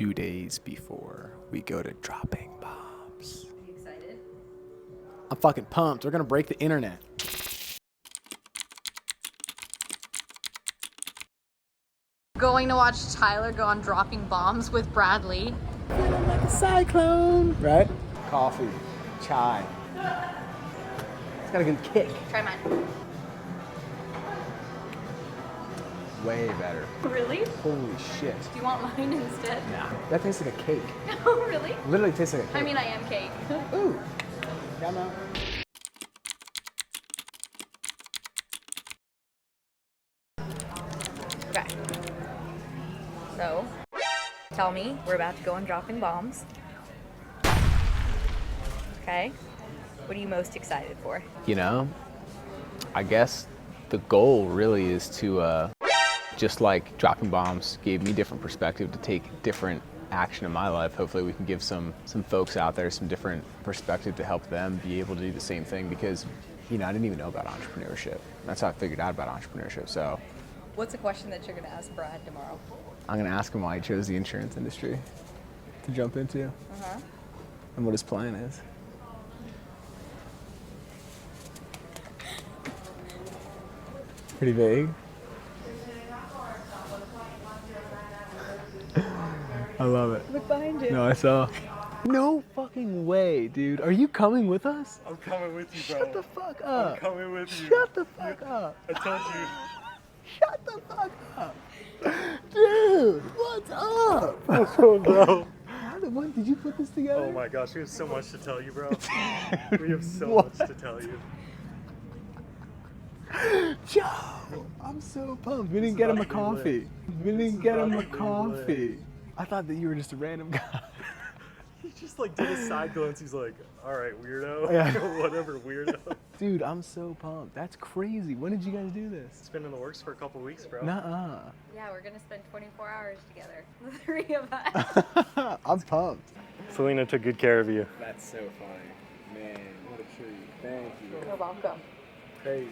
2 days before we go to dropping bombs. Are you excited? I'm fucking pumped. We're gonna break the internet. Going to watch Tyler go on dropping bombs with Brad Lea. Feeling like a cyclone, right? Coffee, chai. It's got a good kick. Try mine. Way better. Really? Holy shit. Do you want mine instead? Nah, that tastes like a cake. Oh, really? Literally tastes like a cake. I mean, I am cake. Ooh. Come on. Okay. So, tell me, we're about to go on dropping bombs. Okay. What are you most excited for? You know, I guess the goal really is to, just like dropping bombs gave me different perspective to take different action in my life. Hopefully we can give some folks out there some different perspective to help them be able to do the same thing, because, you know, I didn't even know about entrepreneurship. That's how I figured out about entrepreneurship. So What's a question that you're going to ask Brad tomorrow? I'm going to ask him why he chose the insurance industry to jump into and what his plan is. Pretty vague. I love it. Look behind you. No, I saw. No fucking way, dude. Are you coming with us? I'm coming with you, bro. Shut the fuck up. I'm coming with you. Shut the fuck up. I told you. Shut the fuck up. Dude, what's up? Oh, bro. When did you put this together? Oh my gosh, we have so much to tell you, bro. We have so What? much to tell you. Joe, I'm so pumped. We didn't get him a coffee. We didn't get him a coffee. I thought that you were just a random guy. He just like did a side glance. He's like, all right, weirdo. Yeah. Whatever, weirdo. Dude, I'm so pumped. That's crazy. When did you guys do this? It's been in the works for a couple weeks, bro. Nuh-uh. Yeah, we're going to spend 24 hours together, the three of us. I'm pumped. Selena took good care of you. That's so funny. Man, what a treat. Thank you. You're welcome. Crazy.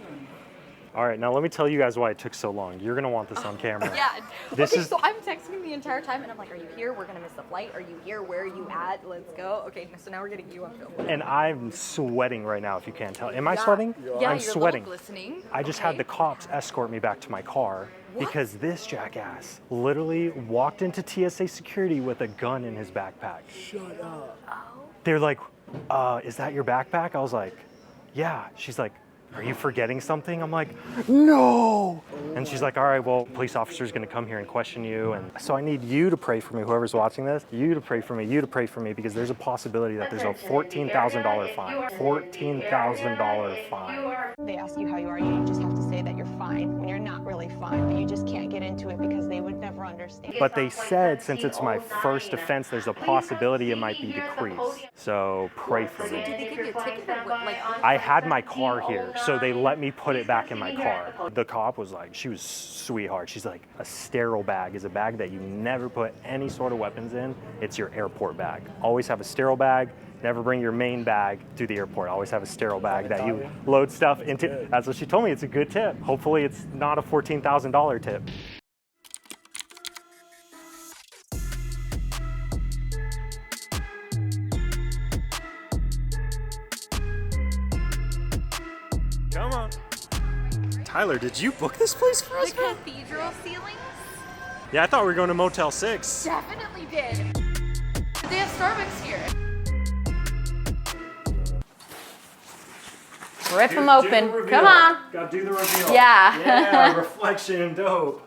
All right, now let me tell you guys why it took so long. You're gonna want this on camera. Yeah. This okay, is- so I'm texting the entire time, and I'm like, are you here? We're going to miss the flight. Are you here? Where are you at? Let's go. Okay, so now we're getting you on film. And I'm sweating right now, if you can't tell. Am I sweating? Yeah, I'm you're sweating. a little glistening. I just had the cops escort me back to my car because this jackass literally walked into TSA security with a gun in his backpack. Shut up. They're like, is that your backpack? I was like, yeah. She's like, are you forgetting something? I'm like, no. And she's like, all right, well, police officer's gonna come here and question you. And so I need you to pray for me, whoever's watching this, you to pray for me, because there's a possibility that there's a $14,000 fine. $14,000 fine. They ask you how you are, you just have to say that you're fine when you're not really fine, but you just can't get into it because they would never understand. But they said since it's my first offense, there's a possibility it might be decreased. So pray for me. Did they give you a ticket or what? Like, I had my car here, so they let me put it back in my car. The cop was like, she was sweetheart. She's like, a sterile bag is a bag that you never put any sort of weapons in. It's your airport bag. Always have a sterile bag. Never bring your main bag to the airport. Always have a sterile bag that you load stuff into. That's what she told me. It's a good tip. Hopefully it's not a $14,000 tip. Come on. Tyler, did you book this place for us? the cathedral ceilings? Yeah, I thought we were going to Motel 6. Definitely did. They have Starbucks here. Rip them open. Come on. Gotta do the reveal. Yeah. Yeah, reflection, dope.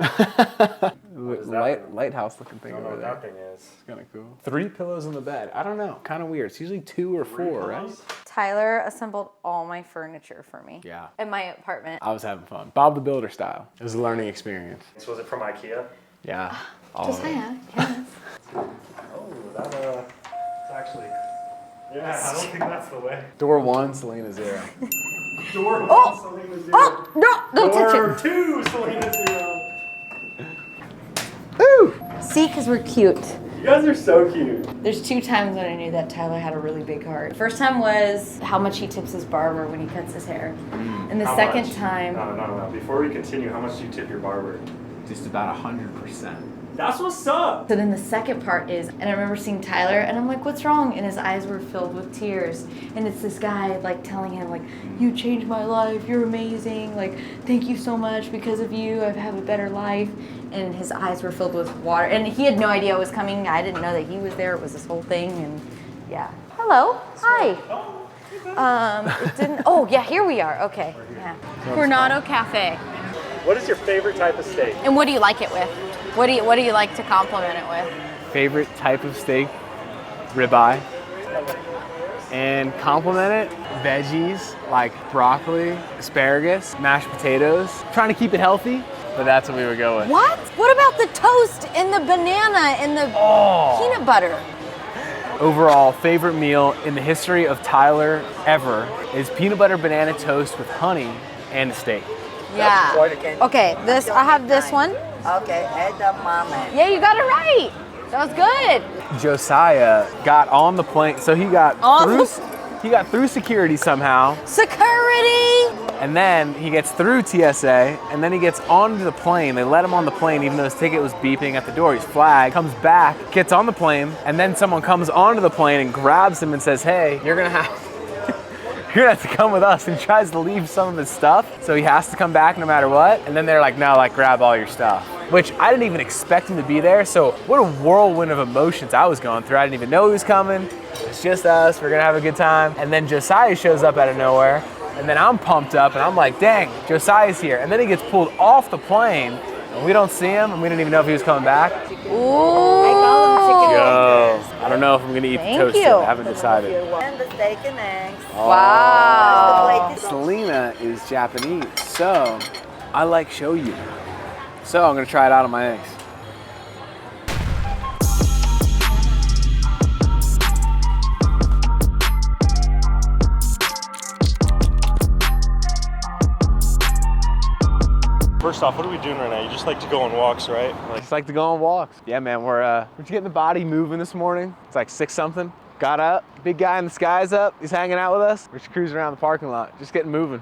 Lighthouse looking thing I don't know over what there. that thing is. It's kind of cool. 3 pillows in the bed. I don't know. Kind of weird. It's usually 2 or 4, right? Tyler assembled all my furniture for me. Yeah. In my apartment. I was having fun. Bob the Builder style. It was a learning experience. So was it from IKEA? Yeah. All Just of it. saying. Yes. Oh, that it's actually. Yeah, I don't think that's the way. Door 1, Selena 0. Door 1, Selena 0. Oh, no, don't touch Door it. 2, Selena 0. Woo! See, because we're cute. You guys are so cute. There's 2 times when I knew that Tyler had a really big heart. First time was how much he tips his barber when he cuts his hair. And the How second much? time, No. Before we continue, how much do you tip your barber? Just about 100%. That's what's up. So then the second part is, and I remember seeing Tyler, and I'm like, what's wrong? And his eyes were filled with tears. And it's this guy like telling him like, you changed my life, you're amazing, like thank you so much, because of you I've had a better life. And his eyes were filled with water, and he had no idea it was coming. I didn't know that he was there. It was this whole thing, and yeah. Hello, hi. It didn't, oh yeah, here we are, okay. Yeah. Coronado Cafe. What is your favorite type of steak? And what do you like it with? What do you like to compliment it with? Favorite type of steak? Ribeye. And complement it, veggies like broccoli, asparagus, mashed potatoes. Trying to keep it healthy, but that's what we would go with. What? What about the toast and the banana and the peanut butter? Overall, favorite meal in the history of Tyler ever is peanut butter banana toast with honey and a steak. Yeah. Okay, this I have this one. Okay, edamame. Yeah, you got it right. That was good. Josiah got on the plane, so he got through security somehow. Security. And then he gets through TSA, and then he gets onto the plane. They let him on the plane even though his ticket was beeping at the door. He's flagged, comes back, gets on the plane, and then someone comes onto the plane and grabs him and says, hey, you're gonna have to come with us, and tries to leave some of his stuff. So he has to come back no matter what. And then they're like, no, like grab all your stuff. Which I didn't even expect him to be there. So what a whirlwind of emotions I was going through. I didn't even know he was coming. It's just us, we're gonna have a good time. And then Josiah shows up out of nowhere. And then I'm pumped up and I'm like, dang, Josiah's here. And then he gets pulled off the plane and we don't see him and we didn't even know if he was coming back. Ooh. I call them chicken Yo, fingers. I don't know if I'm gonna eat Thank the toast you. yet. I haven't decided. And the steak and eggs. Wow. Selena is Japanese, so I like shoyu. So I'm gonna try it out on my eggs. First off, what are we doing right now? You just like to go on walks, right? Just like to go on walks. Yeah, man, we're just getting the body moving this morning. It's like 6 something. Got up, big guy in the sky's up. He's hanging out with us. We're just cruising around the parking lot, just getting moving.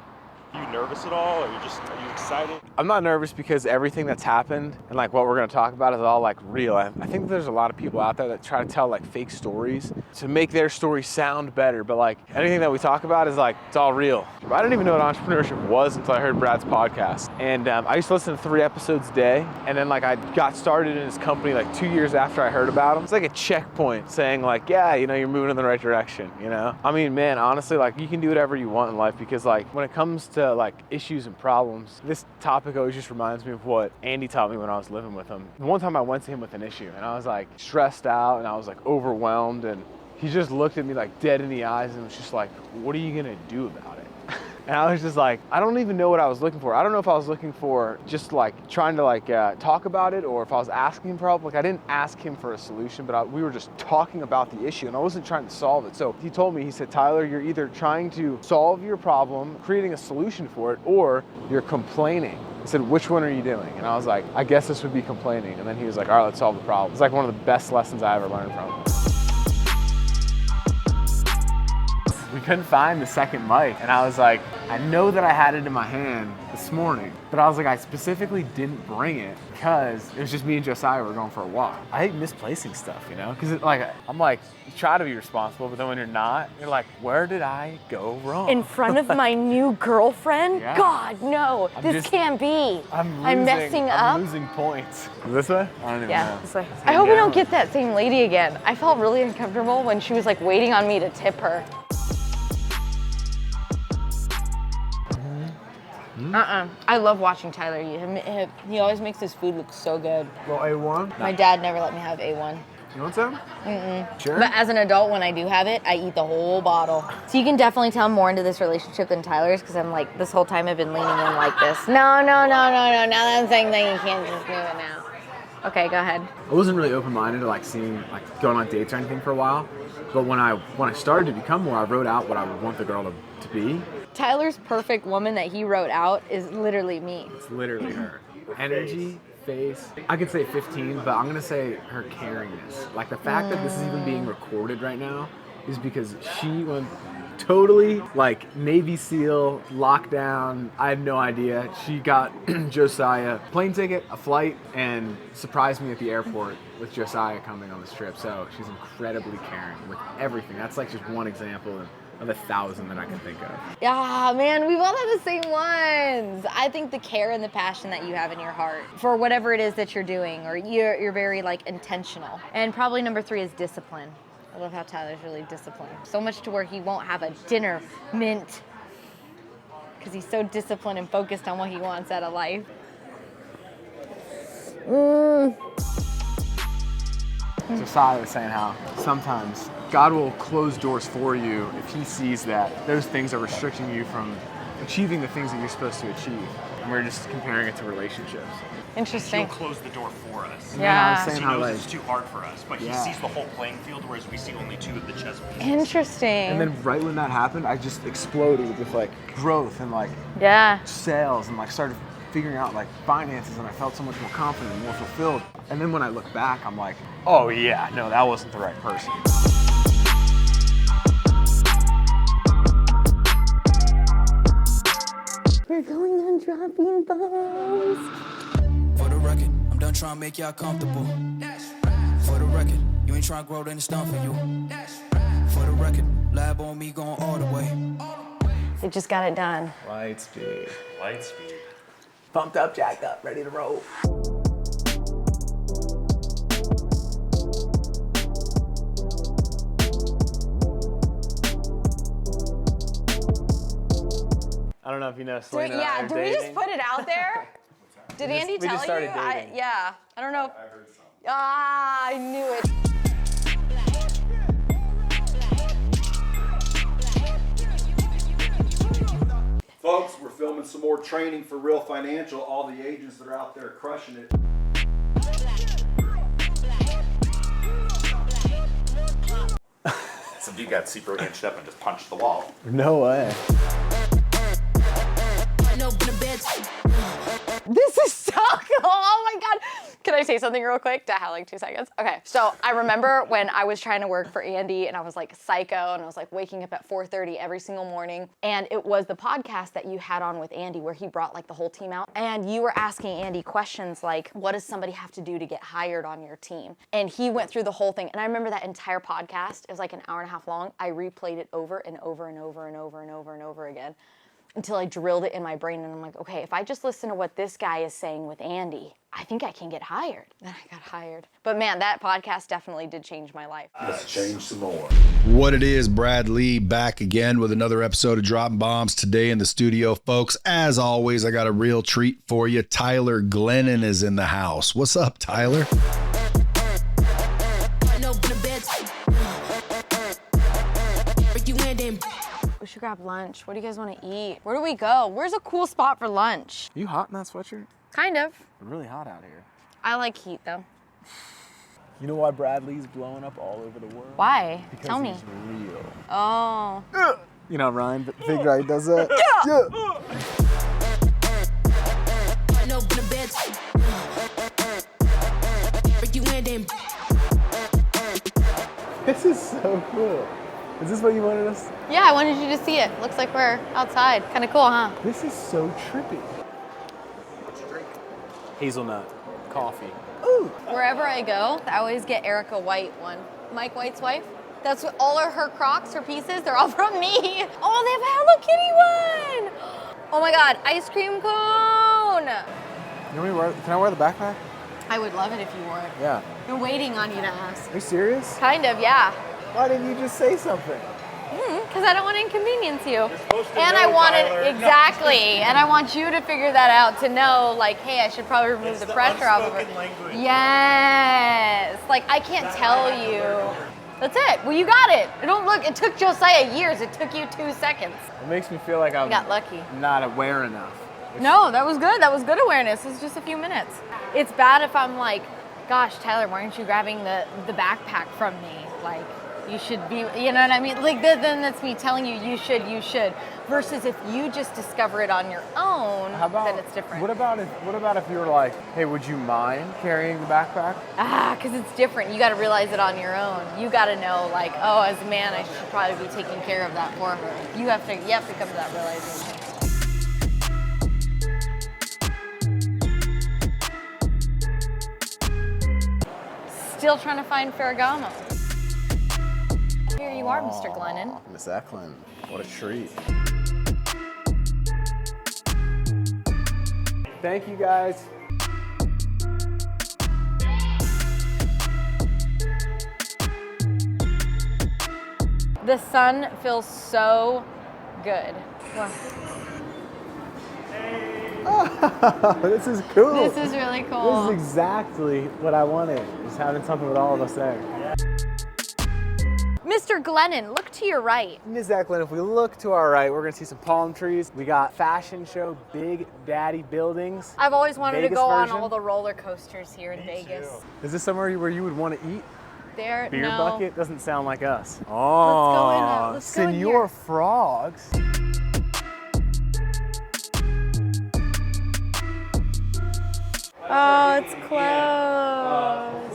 Are you nervous at all, or are you excited? I'm not nervous because everything that's happened and like what we're gonna talk about is all like real. I think there's a lot of people out there that try to tell like fake stories to make their story sound better, but like anything that we talk about is like, it's all real. I didn't even know what entrepreneurship was until I heard Brad's podcast. And I used to listen to 3 episodes a day. And then like I got started in his company like 2 years after I heard about him. It's like a checkpoint saying like, yeah, you know, you're moving in the right direction, you know? I mean, man, honestly, like you can do whatever you want in life because like when it comes to like issues and problems, this topic always just reminds me of what Andy taught me when I was living with him. One time I went to him with an issue and I was like stressed out and I was like overwhelmed, and he just looked at me like dead in the eyes and was just like, what are you gonna do about it? And I was just like, I don't even know what I was looking for. I don't know if I was looking for just like trying to like talk about it, or if I was asking him for help. Like I didn't ask him for a solution, but we were just talking about the issue and I wasn't trying to solve it. So he told me, he said, Tyler, you're either trying to solve your problem, creating a solution for it, or you're complaining. He said, which one are you doing? And I was like, I guess this would be complaining. And then he was like, all right, let's solve the problem. It's like one of the best lessons I ever learned from him. We couldn't find the second mic, and I was like, I know that I had it in my hand this morning, but I was like, I specifically didn't bring it because it was just me and Josiah were going for a walk. I hate misplacing stuff, you know, because I'm like, you try to be responsible, but then when you're not, you're like, where did I go wrong? In front of my new girlfriend? Yeah. God, no, this can't be. I'm messing up. I'm losing points. This way? I don't even know. This way. I hope we don't get that same lady again. I felt really uncomfortable when she was like waiting on me to tip her. I love watching Tyler eat. He always makes his food look so good. Well, A1? My dad never let me have A1. You want some? Sure. But as an adult, when I do have it, I eat the whole bottle. So you can definitely tell I'm more into this relationship than Tyler's, because I'm like, this whole time I've been leaning in like this. No. Now that I'm saying that, you can't just do it now. Okay, go ahead. I wasn't really open-minded to like seeing, like going on dates or anything for a while. But when I started to become more, I wrote out what I would want the girl to be. Tyler's perfect woman that he wrote out is literally me. It's literally her. Energy, face. I could say 15, but I'm gonna say her caringness. Like the fact that this is even being recorded right now is because she went totally like Navy SEAL lockdown. I had no idea. She got Josiah plane ticket, a flight, and surprised me at the airport with Josiah coming on this trip. So she's incredibly caring with everything. That's like just one example of 1,000 that I can think of. Yeah, man, we both have the same ones. I think the care and the passion that you have in your heart for whatever it is that you're doing, or you're very like intentional. And probably number 3 is discipline. I love how Tyler's really disciplined. So much to where he won't have a dinner mint because he's so disciplined and focused on what he wants out of life. Josiah was saying how sometimes God will close doors for you if he sees that those things are restricting you from achieving the things that you're supposed to achieve. And we're just comparing it to relationships. Interesting. He'll close the door for us. Yeah. I was saying He how knows like, it's too hard for us, but Yeah. he sees the whole playing field, whereas we see only 2 of the chess pieces. Interesting. and then right when that happened, I just exploded with like growth and like Yeah. sales and like started figuring out like finances, and I felt so much more confident and more fulfilled. And then when I look back, I'm like, oh yeah, no, that wasn't the right person. We're going on dropping bombs. For the record, I'm done trying to make y'all comfortable. For the record, you ain't trying to grow, then it's done for you. For the record, lab on me going all the way. They just got it done. Light speed. Light speed. Pumped up, jacked up, ready to roll. I don't know if you know Selena. and I are Do we dating. just put it out there? Did Andy we tell just started you? dating. Yeah. I don't know. I heard something. Ah, I knew it. Folks, we're filming some more training for Real Financial. All the agents that are out there crushing it. Some dude got super hinged up and just punched the wall. No way. This is so cool. Oh my God. Can I say something real quick? Do I have like 2 seconds? Okay. So I remember when I was trying to work for Andy and I was like psycho and I was like waking up at 4:30 every single morning. And it was the podcast that you had on with Andy where he brought like the whole team out. And you were asking Andy questions like, what does somebody have to do to get hired on your team? And he went through the whole thing. And I remember that entire podcast. It was like an hour and a half long. I replayed it over and over and over and over and over and over again until I drilled it in my brain. And I'm like, okay, if I just listen to what this guy is saying with Andy, I think I can get hired. Then I got hired. But man, that podcast definitely did change my life. Let's change some more. What it is, Brad Lea back again with another episode of Dropping Bombs today in the studio, folks. As always, I got a real treat for you. Tyler Glennon is in the house. What's up, Tyler? We should grab lunch. What do you guys want to eat? Where do we go? Where's a cool spot for lunch? You hot in that sweatshirt? Kind of. It's really hot out here. I like heat though. You know why Brad Lee's blowing up all over the world? Why? Because Tell me. he's real. Oh. You know Ryan Big Right does that? This is so cool. Is this what you wanted us? Yeah, I wanted you to see it. Looks like we're outside. Kind of cool, huh? This is so trippy. Hazelnut coffee. Wherever I go, I always get Erica White one. Mike White's wife. That's what all of her Crocs, her pieces, they're all from me. Oh, they have a Hello Kitty one. Oh my God, ice cream cone. Can I wear the backpack? I would love it if you wore it. Yeah. Been waiting on you to ask. Are you serious? Kind of, yeah. Why didn't you just say something? Because I don't want to inconvenience you. And I want it, exactly. And I want you to figure that out to know, like, hey, I should probably remove the pressure off of her. Yes. Like, I can't tell you. That's it. Well, you got it. It took Josiah years. It took you 2 seconds. It makes me feel like I'm got lucky. not aware enough. No, that was good. That was good awareness. It's just a few minutes. It's bad if I'm like, gosh, Tyler, why aren't you grabbing the backpack from me? Like, you should be, you know what I mean? Like then that's me telling you, you should. Versus if you just discover it on your own, then it's different. What about if you were like, hey, would you mind carrying the backpack? Because it's different. You got to realize it on your own. You got to know, like, oh, as a man, I should probably be taking care of that for her. You have to come to that realization. Still trying to find Ferragamo. Here you are, Mr. Glennon. Miss Eklund, what a treat. Thank you guys. The sun feels so good. Wow. This is cool. This is really cool. This is exactly what I wanted, just having something with all of us there. Mr. Glennon, look to your right. Ms. Eklund, if we look to our right, we're gonna see some palm trees. We got fashion show, Big Daddy buildings. I've always wanted to Vegas go version. on all the roller coasters here in Vegas. Is this somewhere where you would want to eat? There, Beer no. bucket doesn't sound like us. Oh, Let's go in Senor here. Frogs. Oh, it's closed.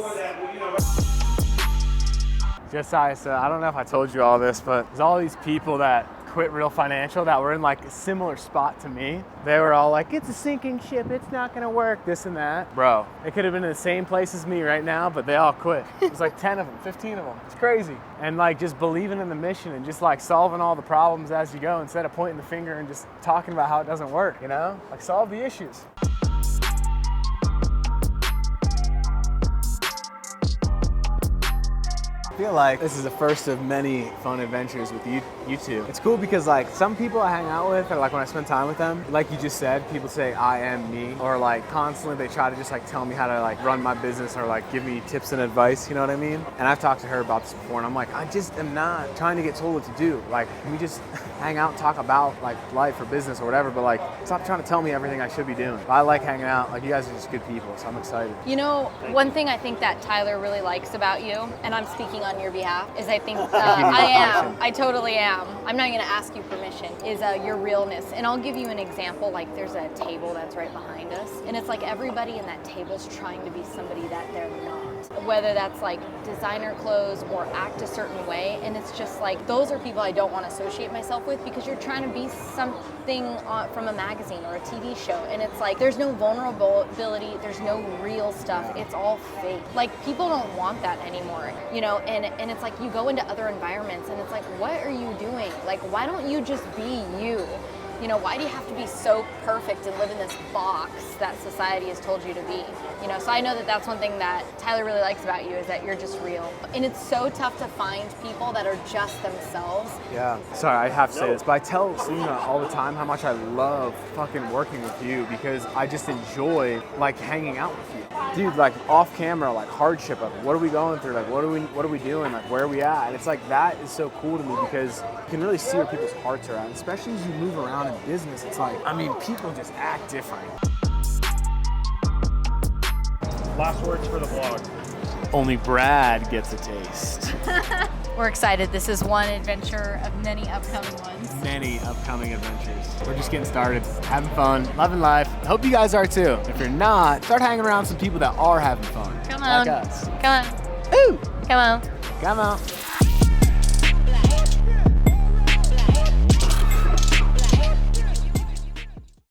Josiah, so I don't know if I told you all this, but there's all these people that quit Real Financial that were in like a similar spot to me. They were all like, it's a sinking ship, it's not gonna work, this and that. Bro, they could have been in the same place as me right now, but they all quit. It was like 10 of them, 15 of them. It's crazy. And like just believing in the mission and just like solving all the problems as you go instead of pointing the finger and just talking about how it doesn't work, you know? Like solve the issues. I feel like this is the first of many fun adventures with you two. It's cool because like some people I hang out with, or like when I spend time with them, like you just said, people say I am me, or like constantly they try to just like tell me how to like run my business or like give me tips and advice, you know what I mean? And I've talked to her about this before and I'm like, I just am not trying to get told what to do. Like, can we just hang out and talk about like life or business or whatever, but like stop trying to tell me everything I should be doing. But I like hanging out, like you guys are just good people, so I'm excited. You know, one thing I think that Tyler really likes about you, and I'm speaking on your behalf, is I think I totally am. I'm not gonna ask you permission, is your realness. And I'll give you an example, like there's a table that's right behind us, and it's like everybody in that table's trying to be somebody that they're not. Whether that's like designer clothes or act a certain way, and it's just like, those are people I don't want to associate myself with because you're trying to be something from a magazine or a TV show, and it's like, there's no vulnerability, there's no real stuff, it's all fake. Like, people don't want that anymore, you know, and it's like, you go into other environments and it's like, what are you doing? Like, why don't you just be you? You know, why do you have to be so perfect and live in this box that society has told you to be? You know, so I know that that's one thing that Tyler really likes about you, is that you're just real. And it's so tough to find people that are just themselves. Yeah. Sorry, I have to say this, but I tell Selena all the time how much I love fucking working with you because I just enjoy like hanging out with you. Dude, like off camera, like hardship of it. What are we going through? Like what are we doing? Like where are we at? And it's like, that is so cool to me because you can really see where people's hearts are at. And especially as you move around in business, it's like, I mean, people just act different. Last words for the vlog. Only Brad gets a taste. We're excited. This is one adventure of many upcoming ones. Many upcoming adventures. We're just getting started, having fun, loving life. Hope you guys are too. If you're not, start hanging around some people that are having fun. Come on. Like us. Come on. Ooh. Come on. Come on.